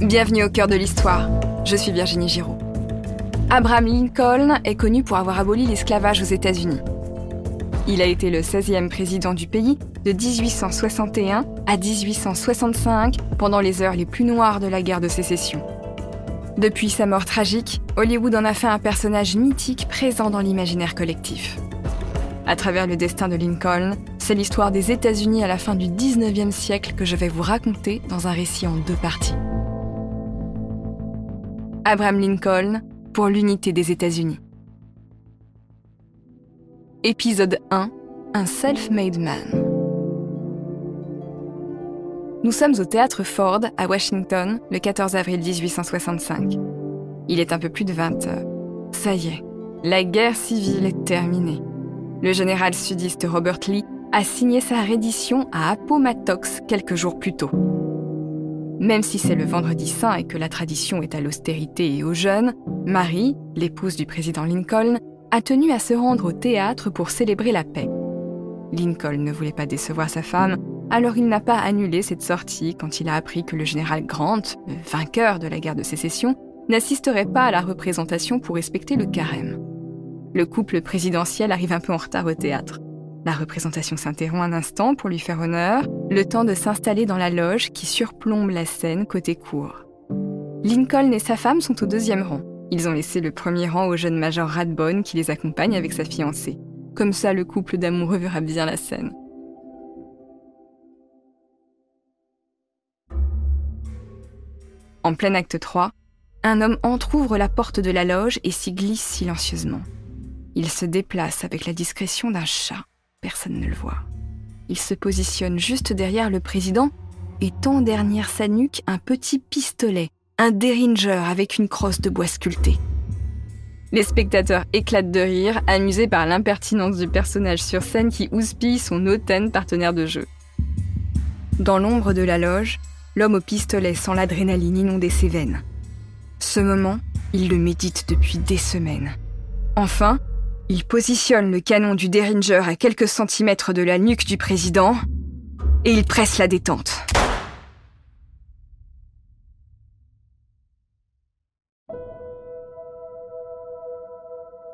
Bienvenue au cœur de l'histoire. Je suis Virginie Giraud. Abraham Lincoln est connu pour avoir aboli l'esclavage aux États-Unis. Il a été le 16e président du pays de 1861 à 1865 pendant les heures les plus noires de la guerre de sécession. Depuis sa mort tragique, Hollywood en a fait un personnage mythique présent dans l'imaginaire collectif. À travers le destin de Lincoln, c'est l'histoire des États-Unis à la fin du 19e siècle que je vais vous raconter dans un récit en 2 parties. Abraham Lincoln pour l'unité des États-Unis. Épisode 1, un self-made man. Nous sommes au Théâtre Ford à Washington le 14 avril 1865. Il est un peu plus de 20 heures. Ça y est, la guerre civile est terminée. Le général sudiste Robert Lee a signé sa reddition à Appomattox quelques jours plus tôt. Même si c'est le vendredi saint et que la tradition est à l'austérité et au jeûne, Mary, l'épouse du président Lincoln, a tenu à se rendre au théâtre pour célébrer la paix. Lincoln ne voulait pas décevoir sa femme, alors il n'a pas annulé cette sortie quand il a appris que le général Grant, le vainqueur de la guerre de sécession, n'assisterait pas à la représentation pour respecter le carême. Le couple présidentiel arrive un peu en retard au théâtre. La représentation s'interrompt un instant pour lui faire honneur, le temps de s'installer dans la loge qui surplombe la scène côté cour. Lincoln et sa femme sont au 2e rang. Ils ont laissé le 1er rang au jeune major Rathbone qui les accompagne avec sa fiancée. Comme ça, le couple d'amoureux verra bien la scène. En plein acte 3, un homme entr'ouvre la porte de la loge et s'y glisse silencieusement. Il se déplace avec la discrétion d'un chat. Personne ne le voit. Il se positionne juste derrière le président et tend derrière sa nuque un petit pistolet, un Derringer avec une crosse de bois sculptée. Les spectateurs éclatent de rire, amusés par l'impertinence du personnage sur scène qui houspille son hautaine partenaire de jeu. Dans l'ombre de la loge, l'homme au pistolet sent l'adrénaline inonder ses veines. Ce moment, il le médite depuis des semaines. Enfin, il positionne le canon du Derringer à quelques centimètres de la nuque du président et il presse la détente.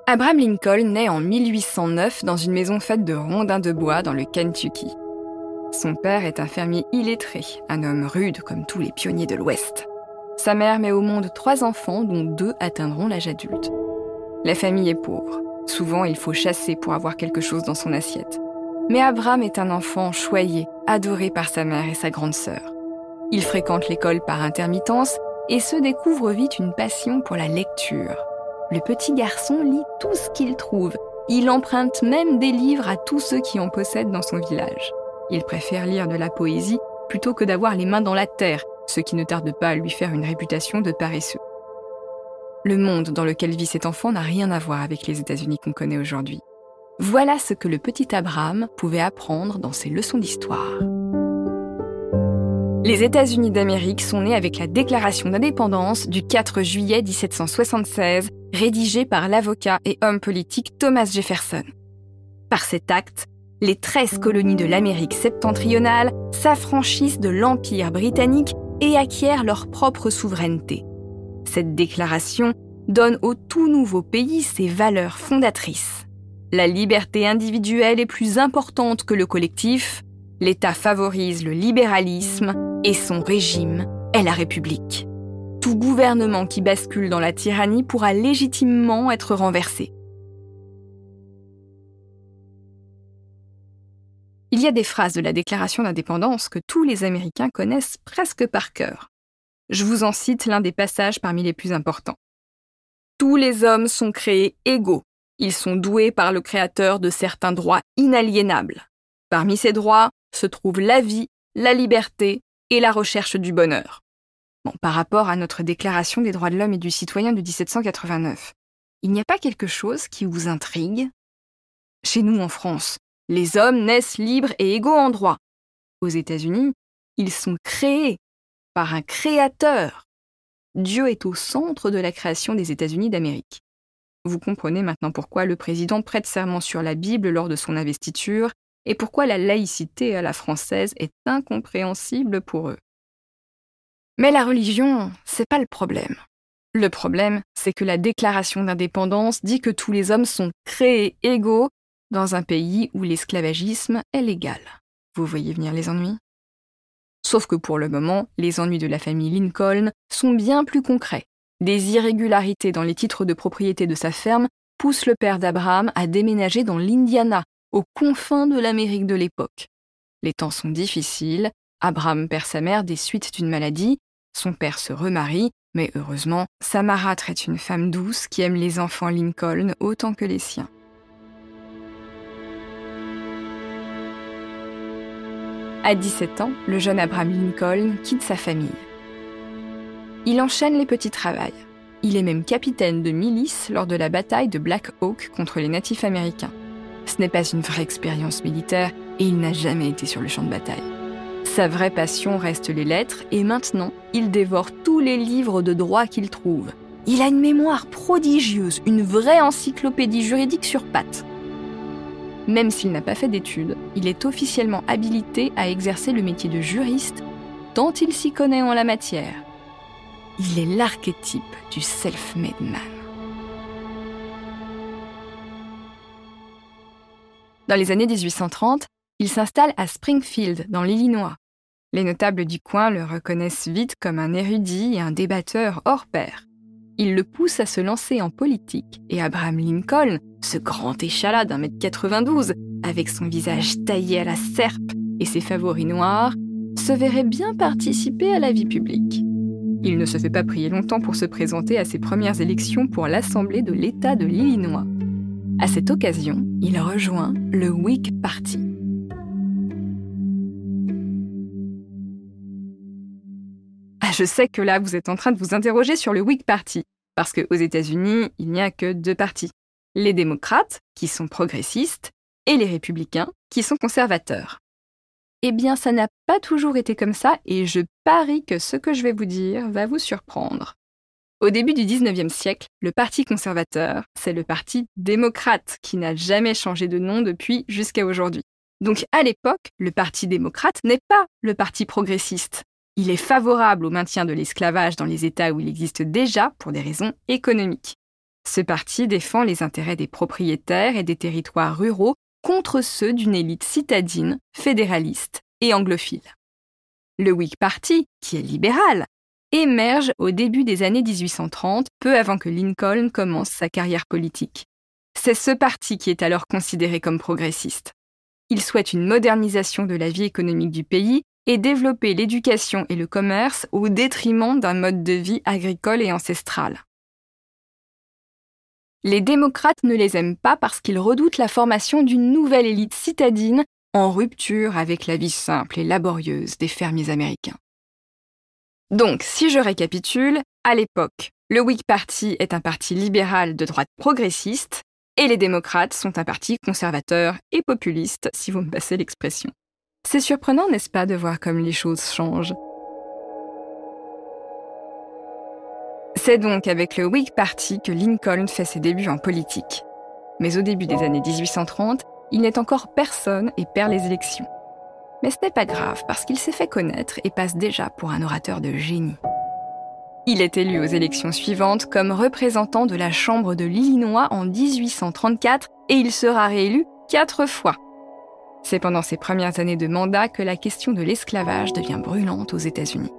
Abraham Lincoln naît en 1809 dans une maison faite de rondins de bois dans le Kentucky. Son père est un fermier illettré, un homme rude comme tous les pionniers de l'Ouest. Sa mère met au monde 3 enfants dont 2 atteindront l'âge adulte. La famille est pauvre. Souvent, il faut chasser pour avoir quelque chose dans son assiette. Mais Abraham est un enfant choyé, adoré par sa mère et sa grande sœur. Il fréquente l'école par intermittence et se découvre vite une passion pour la lecture. Le petit garçon lit tout ce qu'il trouve. Il emprunte même des livres à tous ceux qui en possèdent dans son village. Il préfère lire de la poésie plutôt que d'avoir les mains dans la terre, ce qui ne tarde pas à lui faire une réputation de paresseux. Le monde dans lequel vit cet enfant n'a rien à voir avec les États-Unis qu'on connaît aujourd'hui. Voilà ce que le petit Abraham pouvait apprendre dans ses leçons d'histoire. Les États-Unis d'Amérique sont nés avec la Déclaration d'indépendance du 4 juillet 1776, rédigée par l'avocat et homme politique Thomas Jefferson. Par cet acte, les 13 colonies de l'Amérique septentrionale s'affranchissent de l'Empire britannique et acquièrent leur propre souveraineté. Cette déclaration donne au tout nouveau pays ses valeurs fondatrices. La liberté individuelle est plus importante que le collectif, l'État favorise le libéralisme et son régime est la République. Tout gouvernement qui bascule dans la tyrannie pourra légitimement être renversé. Il y a des phrases de la Déclaration d'indépendance que tous les Américains connaissent presque par cœur. Je vous en cite l'un des passages parmi les plus importants. Tous les hommes sont créés égaux. Ils sont doués par le Créateur de certains droits inaliénables. Parmi ces droits se trouvent la vie, la liberté et la recherche du bonheur. Par rapport à notre Déclaration des droits de l'homme et du citoyen de 1789, il n'y a pas quelque chose qui vous intrigue ? Chez nous en France, les hommes naissent libres et égaux en droit. Aux États-Unis, ils sont créés par un créateur. Dieu est au centre de la création des États-Unis d'Amérique. Vous comprenez maintenant pourquoi le président prête serment sur la Bible lors de son investiture et pourquoi la laïcité à la française est incompréhensible pour eux. Mais la religion, c'est pas le problème. Le problème, c'est que la déclaration d'indépendance dit que tous les hommes sont créés égaux dans un pays où l'esclavagisme est légal. Vous voyez venir les ennuis ? Sauf que pour le moment, les ennuis de la famille Lincoln sont bien plus concrets. Des irrégularités dans les titres de propriété de sa ferme poussent le père d'Abraham à déménager dans l'Indiana, aux confins de l'Amérique de l'époque. Les temps sont difficiles, Abraham perd sa mère des suites d'une maladie, son père se remarie, mais heureusement, sa marâtre est une femme douce qui aime les enfants Lincoln autant que les siens. À 17 ans, le jeune Abraham Lincoln quitte sa famille. Il enchaîne les petits travails. Il est même capitaine de milice lors de la bataille de Black Hawk contre les natifs américains. Ce n'est pas une vraie expérience militaire et il n'a jamais été sur le champ de bataille. Sa vraie passion reste les lettres et maintenant, il dévore tous les livres de droit qu'il trouve. Il a une mémoire prodigieuse, une vraie encyclopédie juridique sur pattes. Même s'il n'a pas fait d'études, il est officiellement habilité à exercer le métier de juriste, tant il s'y connaît en la matière. Il est l'archétype du self-made man. Dans les années 1830, il s'installe à Springfield, dans l'Illinois. Les notables du coin le reconnaissent vite comme un érudit et un débatteur hors pair. Ils le poussent à se lancer en politique et Abraham Lincoln, ce grand échalas d'1,92 m, avec son visage taillé à la serpe et ses favoris noirs, se verrait bien participer à la vie publique. Il ne se fait pas prier longtemps pour se présenter à ses premières élections pour l'Assemblée de l'État de l'Illinois. À cette occasion, il rejoint le Whig Party. Je sais que là, vous êtes en train de vous interroger sur le Whig Party, parce qu'aux États-Unis, il n'y a que deux partis. Les démocrates, qui sont progressistes, et les républicains, qui sont conservateurs. Eh bien, ça n'a pas toujours été comme ça, et je parie que ce que je vais vous dire va vous surprendre. Au début du 19e siècle, le Parti conservateur, c'est le Parti démocrate, qui n'a jamais changé de nom depuis jusqu'à aujourd'hui. Donc à l'époque, le Parti démocrate n'est pas le Parti progressiste. Il est favorable au maintien de l'esclavage dans les États où il existe déjà pour des raisons économiques. Ce parti défend les intérêts des propriétaires et des territoires ruraux contre ceux d'une élite citadine, fédéraliste et anglophile. Le Whig Party, qui est libéral, émerge au début des années 1830, peu avant que Lincoln commence sa carrière politique. C'est ce parti qui est alors considéré comme progressiste. Il souhaite une modernisation de la vie économique du pays et développer l'éducation et le commerce au détriment d'un mode de vie agricole et ancestral. Les démocrates ne les aiment pas parce qu'ils redoutent la formation d'une nouvelle élite citadine en rupture avec la vie simple et laborieuse des fermiers américains. Donc, si je récapitule, à l'époque, le Whig Party est un parti libéral de droite progressiste et les démocrates sont un parti conservateur et populiste, si vous me passez l'expression. C'est surprenant, n'est-ce pas, de voir comme les choses changent? C'est donc avec le Whig Party que Lincoln fait ses débuts en politique. Mais au début des années 1830, il n'est encore personne et perd les élections. Mais ce n'est pas grave parce qu'il s'est fait connaître et passe déjà pour un orateur de génie. Il est élu aux élections suivantes comme représentant de la Chambre de l'Illinois en 1834 et il sera réélu 4 fois. C'est pendant ses premières années de mandat que la question de l'esclavage devient brûlante aux États-Unis.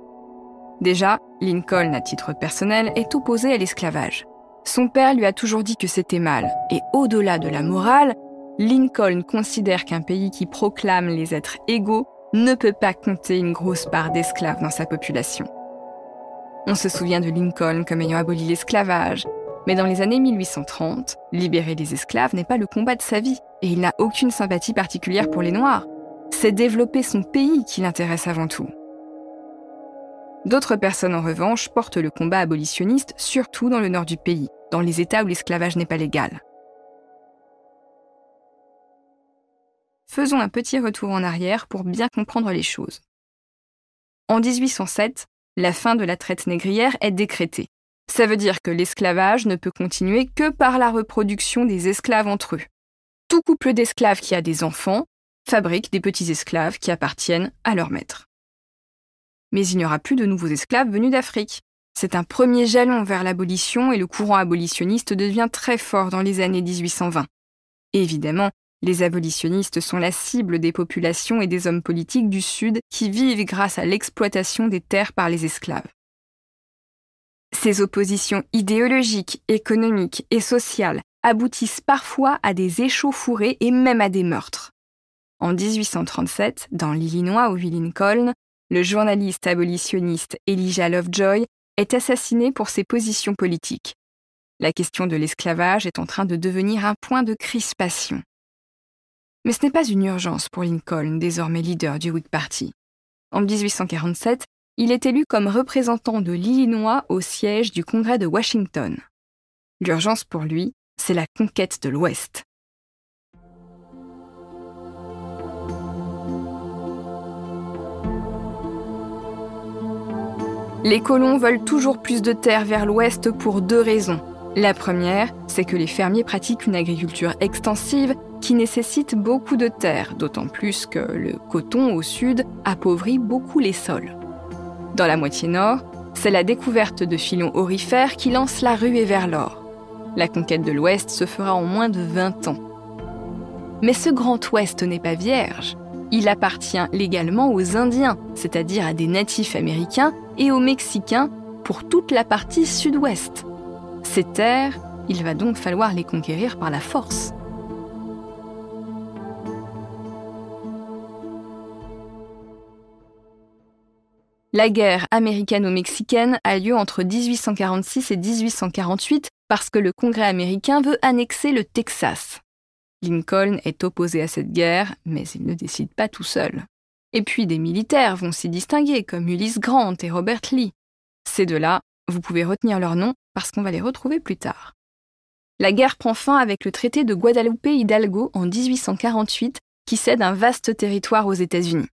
Déjà, Lincoln, à titre personnel, est opposé à l'esclavage. Son père lui a toujours dit que c'était mal, et au-delà de la morale, Lincoln considère qu'un pays qui proclame les êtres égaux ne peut pas compter une grosse part d'esclaves dans sa population. On se souvient de Lincoln comme ayant aboli l'esclavage, mais dans les années 1830, libérer les esclaves n'est pas le combat de sa vie, et il n'a aucune sympathie particulière pour les Noirs. C'est développer son pays qui l'intéresse avant tout. D'autres personnes, en revanche, portent le combat abolitionniste, surtout dans le nord du pays, dans les États où l'esclavage n'est pas légal. Faisons un petit retour en arrière pour bien comprendre les choses. En 1807, la fin de la traite négrière est décrétée. Ça veut dire que l'esclavage ne peut continuer que par la reproduction des esclaves entre eux. Tout couple d'esclaves qui a des enfants fabrique des petits esclaves qui appartiennent à leur maître. mais il n'y aura plus de nouveaux esclaves venus d'Afrique. C'est un premier jalon vers l'abolition et le courant abolitionniste devient très fort dans les années 1820. Et évidemment, les abolitionnistes sont la cible des populations et des hommes politiques du Sud qui vivent grâce à l'exploitation des terres par les esclaves. Ces oppositions idéologiques, économiques et sociales aboutissent parfois à des échauffourées et même à des meurtres. En 1837, dans l'Illinois où vit Lincoln, le journaliste abolitionniste Elijah Lovejoy est assassiné pour ses positions politiques. La question de l'esclavage est en train de devenir un point de crispation. Mais ce n'est pas une urgence pour Lincoln, désormais leader du Whig Party. En 1847, il est élu comme représentant de l'Illinois au siège du Congrès de Washington. L'urgence pour lui, c'est la conquête de l'Ouest. Les colons veulent toujours plus de terres vers l'Ouest pour 2 raisons. La première, c'est que les fermiers pratiquent une agriculture extensive qui nécessite beaucoup de terre, d'autant plus que le coton au sud appauvrit beaucoup les sols. Dans la moitié nord, c'est la découverte de filons aurifères qui lance la ruée vers l'or. La conquête de l'Ouest se fera en moins de 20 ans. Mais ce Grand Ouest n'est pas vierge. Il appartient légalement aux Indiens, c'est-à-dire à des natifs américains, et aux Mexicains pour toute la partie sud-ouest. Ces terres, il va donc falloir les conquérir par la force. La guerre américano-mexicaine a lieu entre 1846 et 1848 parce que le Congrès américain veut annexer le Texas. Lincoln est opposé à cette guerre, mais il ne décide pas tout seul. Et puis des militaires vont s'y distinguer, comme Ulysses Grant et Robert Lee. Ces deux-là, vous pouvez retenir leurs noms parce qu'on va les retrouver plus tard. La guerre prend fin avec le traité de Guadalupe-Hidalgo en 1848 qui cède un vaste territoire aux États-Unis.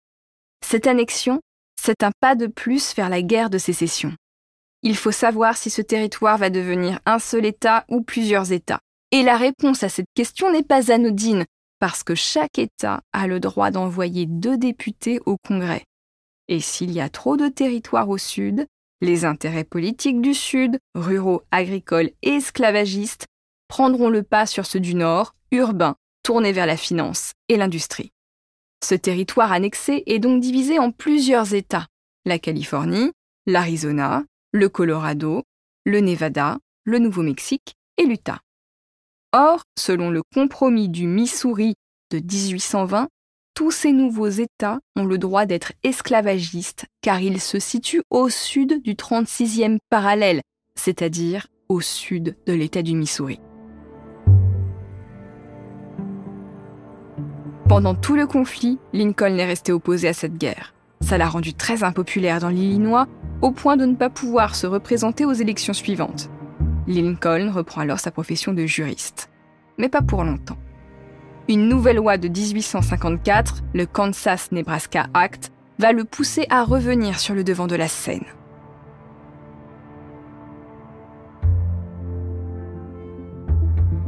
Cette annexion, c'est un pas de plus vers la guerre de sécession. Il faut savoir si ce territoire va devenir un seul État ou plusieurs États. Et la réponse à cette question n'est pas anodine, parce que chaque État a le droit d'envoyer 2 députés au Congrès. Et s'il y a trop de territoire au Sud, les intérêts politiques du Sud, ruraux, agricoles et esclavagistes, prendront le pas sur ceux du Nord, urbains, tournés vers la finance et l'industrie. Ce territoire annexé est donc divisé en plusieurs États, la Californie, l'Arizona, le Colorado, le Nevada, le Nouveau-Mexique et l'Utah. Or, selon le compromis du Missouri de 1820, tous ces nouveaux États ont le droit d'être esclavagistes car ils se situent au sud du 36e parallèle, c'est-à-dire au sud de l'État du Missouri. Pendant tout le conflit, Lincoln est resté opposé à cette guerre. Ça l'a rendu très impopulaire dans l'Illinois, au point de ne pas pouvoir se représenter aux élections suivantes. Lincoln reprend alors sa profession de juriste. Mais pas pour longtemps. Une nouvelle loi de 1854, le Kansas-Nebraska Act, va le pousser à revenir sur le devant de la scène.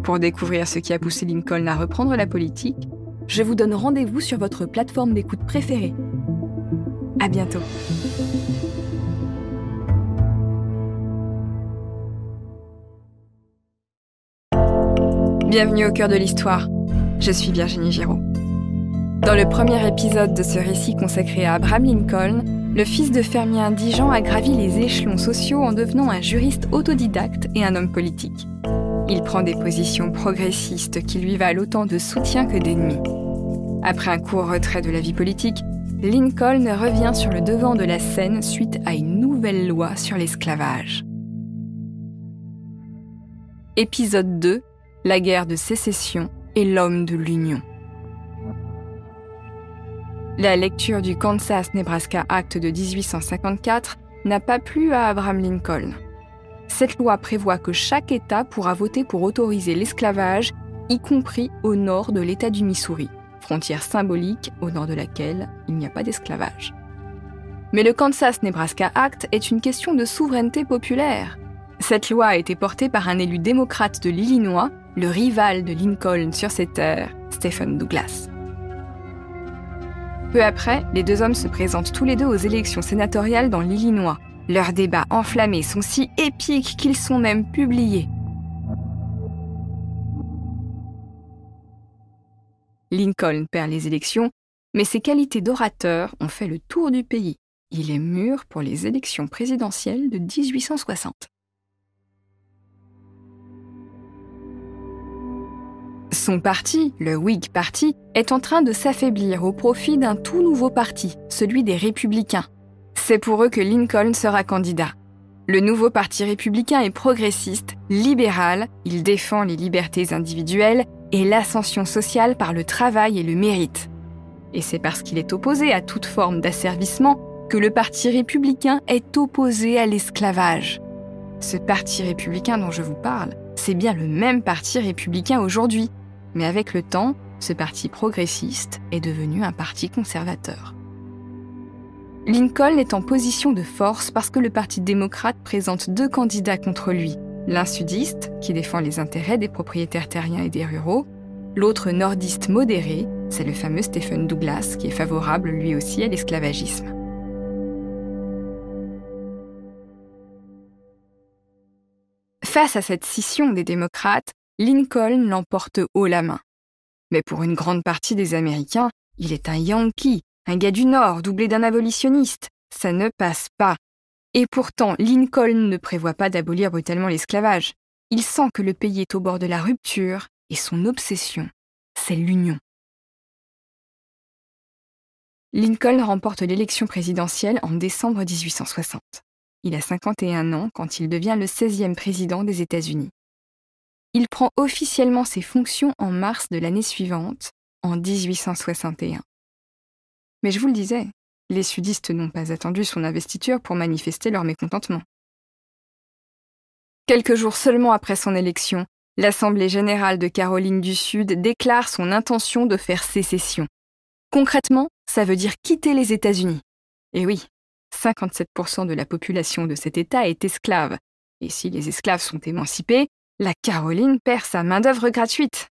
Pour découvrir ce qui a poussé Lincoln à reprendre la politique, je vous donne rendez-vous sur votre plateforme d'écoute préférée. À bientôt. Bienvenue au cœur de l'histoire. Je suis Virginie Giraud. Dans le premier épisode de ce récit consacré à Abraham Lincoln, le fils de fermier indigent a gravi les échelons sociaux en devenant un juriste autodidacte et un homme politique. Il prend des positions progressistes qui lui valent autant de soutien que d'ennemis. Après un court retrait de la vie politique, Lincoln revient sur le devant de la scène suite à une nouvelle loi sur l'esclavage. Épisode 2, la guerre de sécession et l'homme de l'Union. La lecture du Kansas-Nebraska Act de 1854 n'a pas plu à Abraham Lincoln. Cette loi prévoit que chaque État pourra voter pour autoriser l'esclavage, y compris au nord de l'État du Missouri, frontière symbolique au nord de laquelle il n'y a pas d'esclavage. Mais le Kansas-Nebraska Act est une question de souveraineté populaire. Cette loi a été portée par un élu démocrate de l'Illinois, le rival de Lincoln sur ces terres, Stephen Douglas. Peu après, les deux hommes se présentent tous les deux aux élections sénatoriales dans l'Illinois. Leurs débats enflammés sont si épiques qu'ils sont même publiés. Lincoln perd les élections, mais ses qualités d'orateur ont fait le tour du pays. Il est mûr pour les élections présidentielles de 1860. Son parti, le Whig Party, est en train de s'affaiblir au profit d'un tout nouveau parti, celui des Républicains. C'est pour eux que Lincoln sera candidat. Le nouveau parti républicain est progressiste, libéral, il défend les libertés individuelles et l'ascension sociale par le travail et le mérite. Et c'est parce qu'il est opposé à toute forme d'asservissement que le parti républicain est opposé à l'esclavage. Ce parti républicain dont je vous parle, c'est bien le même parti républicain aujourd'hui. Mais avec le temps, ce parti progressiste est devenu un parti conservateur. Lincoln est en position de force parce que le Parti démocrate présente deux candidats contre lui. L'un sudiste, qui défend les intérêts des propriétaires terriens et des ruraux, l'autre nordiste modéré, c'est le fameux Stephen Douglas, qui est favorable lui aussi à l'esclavagisme. Face à cette scission des démocrates, Lincoln l'emporte haut la main. Mais pour une grande partie des Américains, il est un Yankee, un gars du Nord doublé d'un abolitionniste. Ça ne passe pas. Et pourtant, Lincoln ne prévoit pas d'abolir brutalement l'esclavage. Il sent que le pays est au bord de la rupture et son obsession, c'est l'union. Lincoln remporte l'élection présidentielle en décembre 1860. Il a 51 ans quand il devient le 16e président des États-Unis. Il prend officiellement ses fonctions en mars de l'année suivante, en 1861. Mais je vous le disais, les sudistes n'ont pas attendu son investiture pour manifester leur mécontentement. Quelques jours seulement après son élection, l'Assemblée générale de Caroline du Sud déclare son intention de faire sécession. Concrètement, ça veut dire quitter les États-Unis. Et oui, 57% de la population de cet État est esclave. Et si les esclaves sont émancipés, la Caroline perd sa main-d'œuvre gratuite.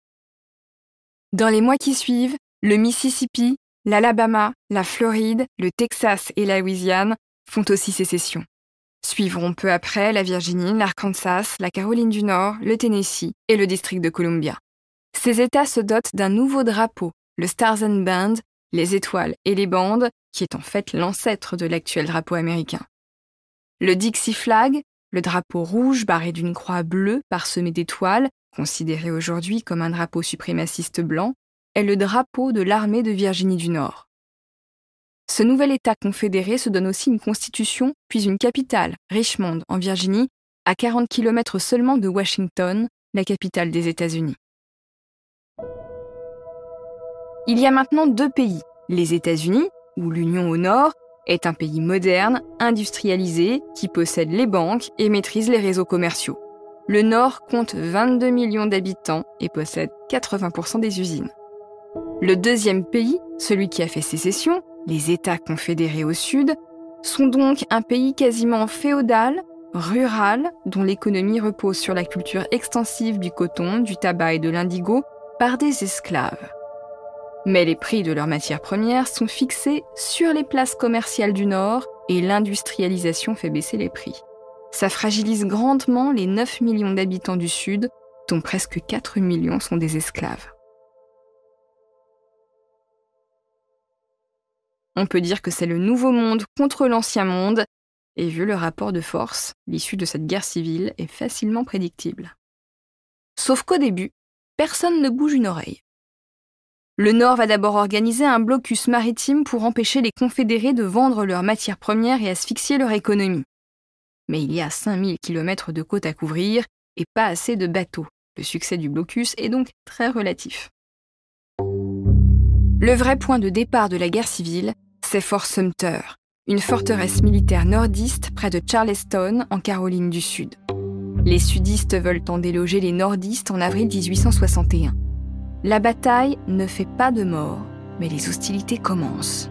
Dans les mois qui suivent, le Mississippi, l'Alabama, la Floride, le Texas et la Louisiane font aussi sécession. Suivront peu après la Virginie, l'Arkansas, la Caroline du Nord, le Tennessee et le District de Columbia. Ces États se dotent d'un nouveau drapeau, le Stars and Band, les étoiles et les bandes, qui est en fait l'ancêtre de l'actuel drapeau américain. Le Dixie Flag, le drapeau rouge barré d'une croix bleue parsemée d'étoiles, considéré aujourd'hui comme un drapeau suprémaciste blanc, est le drapeau de l'armée de Virginie du Nord. Ce nouvel État confédéré se donne aussi une constitution, puis une capitale, Richmond, en Virginie, à 40 km seulement de Washington, la capitale des États-Unis. Il y a maintenant deux pays, les États-Unis, où l'Union au nord est un pays moderne, industrialisé, qui possède les banques et maîtrise les réseaux commerciaux. Le Nord compte 22 millions d'habitants et possède 80% des usines. Le deuxième pays, celui qui a fait sécession, les États confédérés au sud, sont donc un pays quasiment féodal, rural, dont l'économie repose sur la culture extensive du coton, du tabac et de l'indigo par des esclaves. Mais les prix de leurs matières premières sont fixés sur les places commerciales du Nord et l'industrialisation fait baisser les prix. Ça fragilise grandement les 9 millions d'habitants du Sud, dont presque 4 millions sont des esclaves. On peut dire que c'est le nouveau monde contre l'ancien monde, et vu le rapport de force, l'issue de cette guerre civile est facilement prédictible. Sauf qu'au début, personne ne bouge une oreille. Le Nord va d'abord organiser un blocus maritime pour empêcher les confédérés de vendre leurs matières premières et asphyxier leur économie. Mais il y a 5000 km de côte à couvrir et pas assez de bateaux. Le succès du blocus est donc très relatif. Le vrai point de départ de la guerre civile, c'est Fort Sumter, une forteresse militaire nordiste près de Charleston, en Caroline du Sud. Les sudistes veulent en déloger les nordistes en avril 1861. La bataille ne fait pas de morts, mais les hostilités commencent.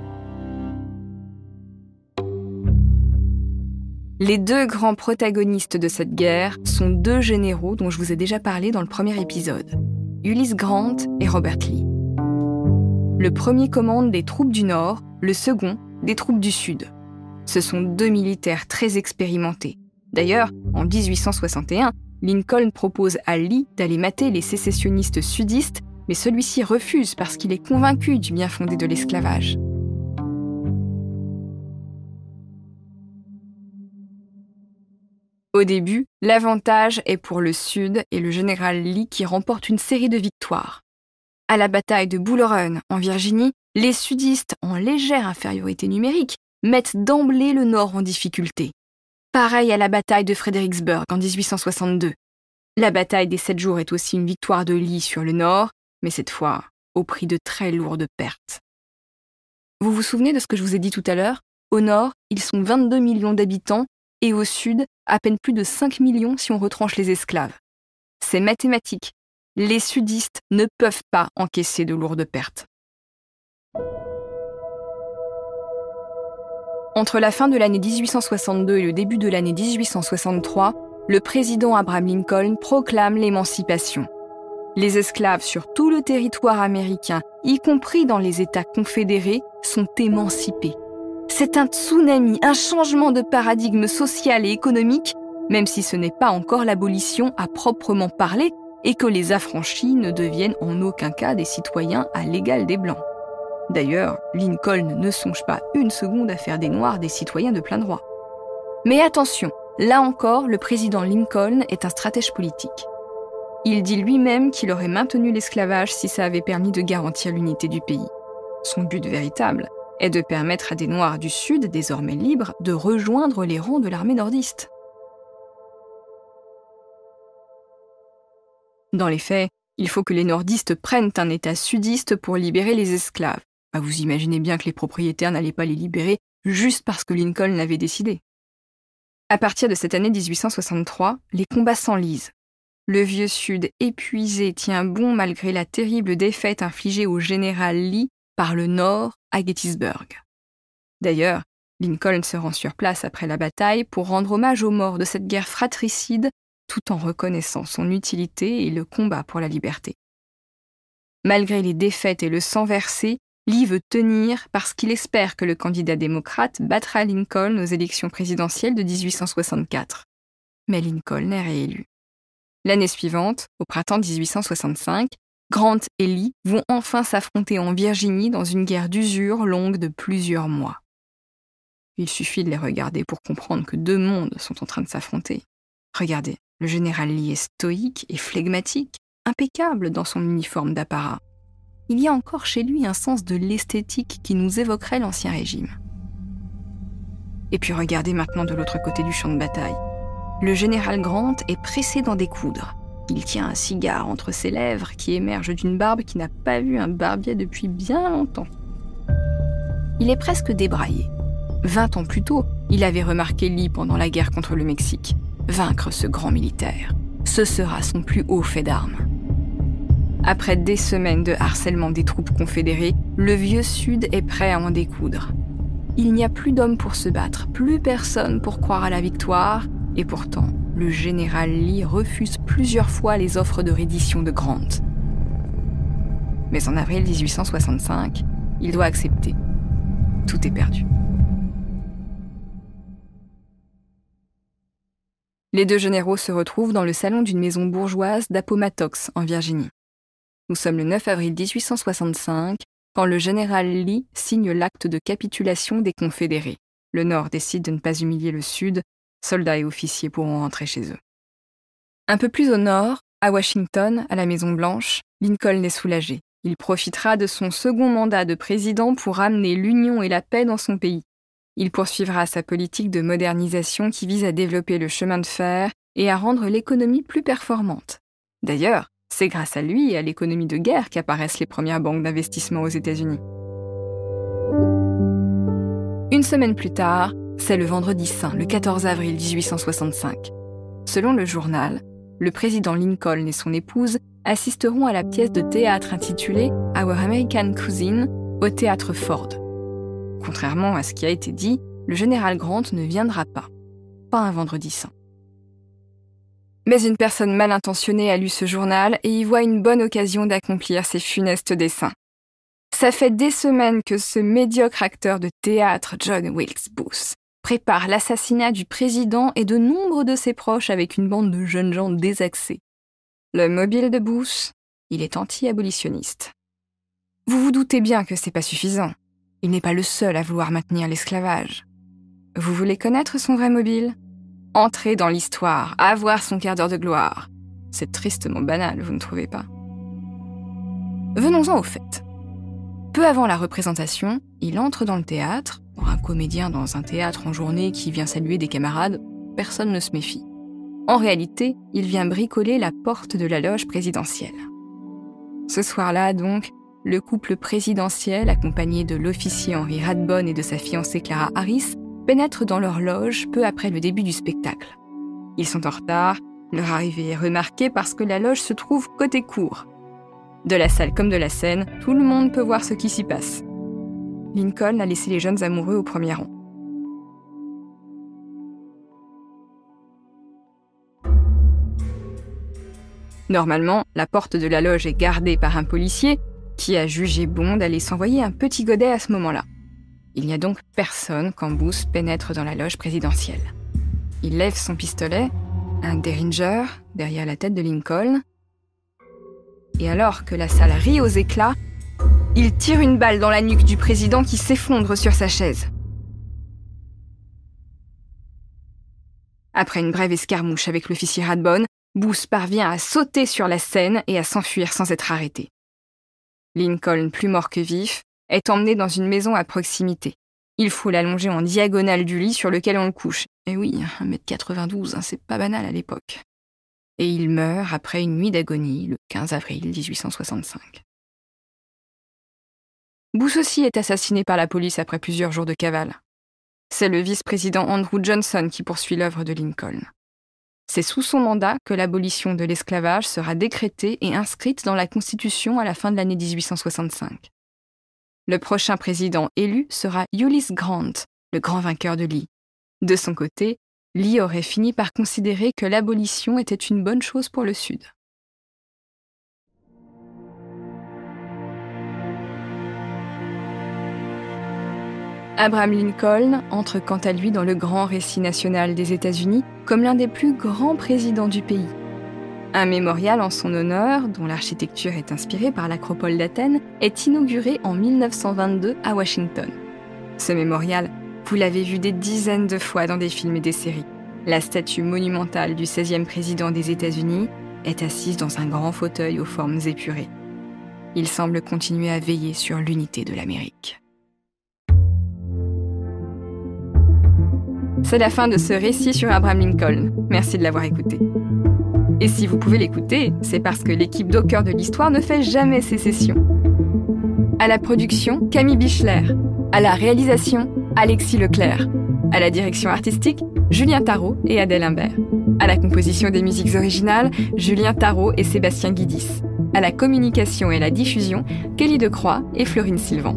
Les deux grands protagonistes de cette guerre sont deux généraux dont je vous ai déjà parlé dans le premier épisode, Ulysses Grant et Robert Lee. le premier commande des troupes du Nord, le second des troupes du Sud. Ce sont 2 militaires très expérimentés. D'ailleurs, en 1861, Lincoln propose à Lee d'aller mater les sécessionnistes sudistes, mais celui-ci refuse parce qu'il est convaincu du bien fondé de l'esclavage. Au début, l'avantage est pour le Sud et le général Lee qui remporte une série de victoires. À la bataille de Bull Run, en Virginie, les sudistes, en légère infériorité numérique, mettent d'emblée le Nord en difficulté. Pareil à la bataille de Fredericksburg en 1862. La bataille des 7 jours est aussi une victoire de Lee sur le Nord, mais cette fois au prix de très lourdes pertes. Vous vous souvenez de ce que je vous ai dit tout à l'heure ? Au Nord, ils sont 22 millions d'habitants, et au Sud, à peine plus de 5 millions si on retranche les esclaves. C'est mathématique. Les sudistes ne peuvent pas encaisser de lourdes pertes. Entre la fin de l'année 1862 et le début de l'année 1863, le président Abraham Lincoln proclame l'émancipation. Les esclaves sur tout le territoire américain, y compris dans les États confédérés, sont émancipés. C'est un tsunami, un changement de paradigme social et économique, même si ce n'est pas encore l'abolition à proprement parler et que les affranchis ne deviennent en aucun cas des citoyens à l'égal des Blancs. D'ailleurs, Lincoln ne songe pas une seconde à faire des Noirs des citoyens de plein droit. Mais attention, là encore, le président Lincoln est un stratège politique. Il dit lui-même qu'il aurait maintenu l'esclavage si ça avait permis de garantir l'unité du pays. Son but véritable est de permettre à des Noirs du Sud, désormais libres, de rejoindre les rangs de l'armée nordiste. Dans les faits, il faut que les nordistes prennent un État sudiste pour libérer les esclaves. Vous imaginez bien que les propriétaires n'allaient pas les libérer juste parce que Lincoln l'avait décidé. À partir de cette année 1863, les combats s'enlisent. Le vieux Sud épuisé tient bon malgré la terrible défaite infligée au général Lee par le Nord à Gettysburg. D'ailleurs, Lincoln se rend sur place après la bataille pour rendre hommage aux morts de cette guerre fratricide tout en reconnaissant son utilité et le combat pour la liberté. Malgré les défaites et le sang versé, Lee veut tenir parce qu'il espère que le candidat démocrate battra Lincoln aux élections présidentielles de 1864. Mais Lincoln est réélu. L'année suivante, au printemps 1865, Grant et Lee vont enfin s'affronter en Virginie dans une guerre d'usure longue de plusieurs mois. Il suffit de les regarder pour comprendre que 2 mondes sont en train de s'affronter. Regardez, le général Lee est stoïque et flegmatique, impeccable dans son uniforme d'apparat. Il y a encore chez lui un sens de l'esthétique qui nous évoquerait l'Ancien Régime. Et puis regardez maintenant de l'autre côté du champ de bataille. Le général Grant est pressé d'en découdre. Il tient un cigare entre ses lèvres qui émerge d'une barbe qui n'a pas vu un barbier depuis bien longtemps. Il est presque débraillé. 20 ans plus tôt, il avait remarqué Lee pendant la guerre contre le Mexique. Vaincre ce grand militaire, ce sera son plus haut fait d'armes. Après des semaines de harcèlement des troupes confédérées, le vieux Sud est prêt à en découdre. Il n'y a plus d'hommes pour se battre, plus personne pour croire à la victoire, et pourtant, le général Lee refuse plusieurs fois les offres de reddition de Grant. Mais en avril 1865, il doit accepter. Tout est perdu. Les 2 généraux se retrouvent dans le salon d'une maison bourgeoise d'Appomattox, en Virginie. Nous sommes le 9 avril 1865, quand le général Lee signe l'acte de capitulation des Confédérés. Le Nord décide de ne pas humilier le Sud, soldats et officiers pourront rentrer chez eux. Un peu plus au nord, à Washington, à la Maison-Blanche, Lincoln est soulagé. Il profitera de son second mandat de président pour ramener l'union et la paix dans son pays. Il poursuivra sa politique de modernisation qui vise à développer le chemin de fer et à rendre l'économie plus performante. D'ailleurs, c'est grâce à lui et à l'économie de guerre qu'apparaissent les premières banques d'investissement aux États-Unis. Une semaine plus tard, c'est le vendredi saint, le 14 avril 1865. Selon le journal, le président Lincoln et son épouse assisteront à la pièce de théâtre intitulée « Our American Cousin » au théâtre Ford. Contrairement à ce qui a été dit, le général Grant ne viendra pas. Pas un vendredi saint. Mais une personne mal intentionnée a lu ce journal et y voit une bonne occasion d'accomplir ses funestes desseins. Ça fait des semaines que ce médiocre acteur de théâtre, John Wilkes Booth, prépare l'assassinat du président et de nombre de ses proches avec une bande de jeunes gens désaxés. Le mobile de Booth, il est anti-abolitionniste. Vous vous doutez bien que c'est pas suffisant. Il n'est pas le seul à vouloir maintenir l'esclavage. Vous voulez connaître son vrai mobile ? Entrer dans l'histoire, avoir son quart d'heure de gloire. C'est tristement banal, vous ne trouvez pas ? Venons-en au fait. Peu avant la représentation, il entre dans le théâtre. Pour un comédien dans un théâtre en journée qui vient saluer des camarades, personne ne se méfie. En réalité, il vient bricoler la porte de la loge présidentielle. Ce soir-là, donc, le couple présidentiel, accompagné de l'officier Henry Rathbone et de sa fiancée Clara Harris, pénètre dans leur loge peu après le début du spectacle. Ils sont en retard, leur arrivée est remarquée parce que la loge se trouve côté cour. De la salle comme de la scène, tout le monde peut voir ce qui s'y passe. Lincoln a laissé les jeunes amoureux au premier rang. Normalement, la porte de la loge est gardée par un policier qui a jugé bon d'aller s'envoyer un petit godet à ce moment-là. Il n'y a donc personne quand Booth pénètre dans la loge présidentielle. Il lève son pistolet, un Derringer, derrière la tête de Lincoln, et alors que la salle rit aux éclats, il tire une balle dans la nuque du président qui s'effondre sur sa chaise. Après une brève escarmouche avec l'officier Rathbone, Booth parvient à sauter sur la scène et à s'enfuir sans être arrêté. Lincoln, plus mort que vif, est emmené dans une maison à proximité. Il faut l'allonger en diagonale du lit sur lequel on le couche. Et oui, 1m92, c'est pas banal à l'époque. Et il meurt après une nuit d'agonie, le 15 avril 1865. Booth aussi est assassiné par la police après plusieurs jours de cavale. C'est le vice-président Andrew Johnson qui poursuit l'œuvre de Lincoln. C'est sous son mandat que l'abolition de l'esclavage sera décrétée et inscrite dans la Constitution à la fin de l'année 1865. Le prochain président élu sera Ulysses Grant, le grand vainqueur de Lee. De son côté, Lee aurait fini par considérer que l'abolition était une bonne chose pour le Sud. Abraham Lincoln entre quant à lui dans le grand récit national des États-Unis comme l'un des plus grands présidents du pays. Un mémorial en son honneur, dont l'architecture est inspirée par l'acropole d'Athènes, est inauguré en 1922 à Washington. Ce mémorial, vous l'avez vu des dizaines de fois dans des films et des séries. La statue monumentale du 16e président des États-Unis est assise dans un grand fauteuil aux formes épurées. Il semble continuer à veiller sur l'unité de l'Amérique. C'est la fin de ce récit sur Abraham Lincoln. Merci de l'avoir écouté. Et si vous pouvez l'écouter, c'est parce que l'équipe d'Au cœur de l'histoire ne fait jamais sécession. À la production, Camille Bichler. À la réalisation, Alexis Leclerc. À la direction artistique, Julien Tarot et Adèle Imbert. À la composition des musiques originales, Julien Tarot et Sébastien Guidis. À la communication et la diffusion, Kelly Decroix et Florine Sylvan.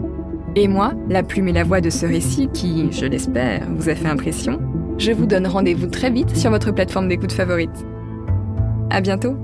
Et moi, la plume et la voix de ce récit qui, je l'espère, vous a fait impression, je vous donne rendez-vous très vite sur votre plateforme d'écoute favorite. À bientôt!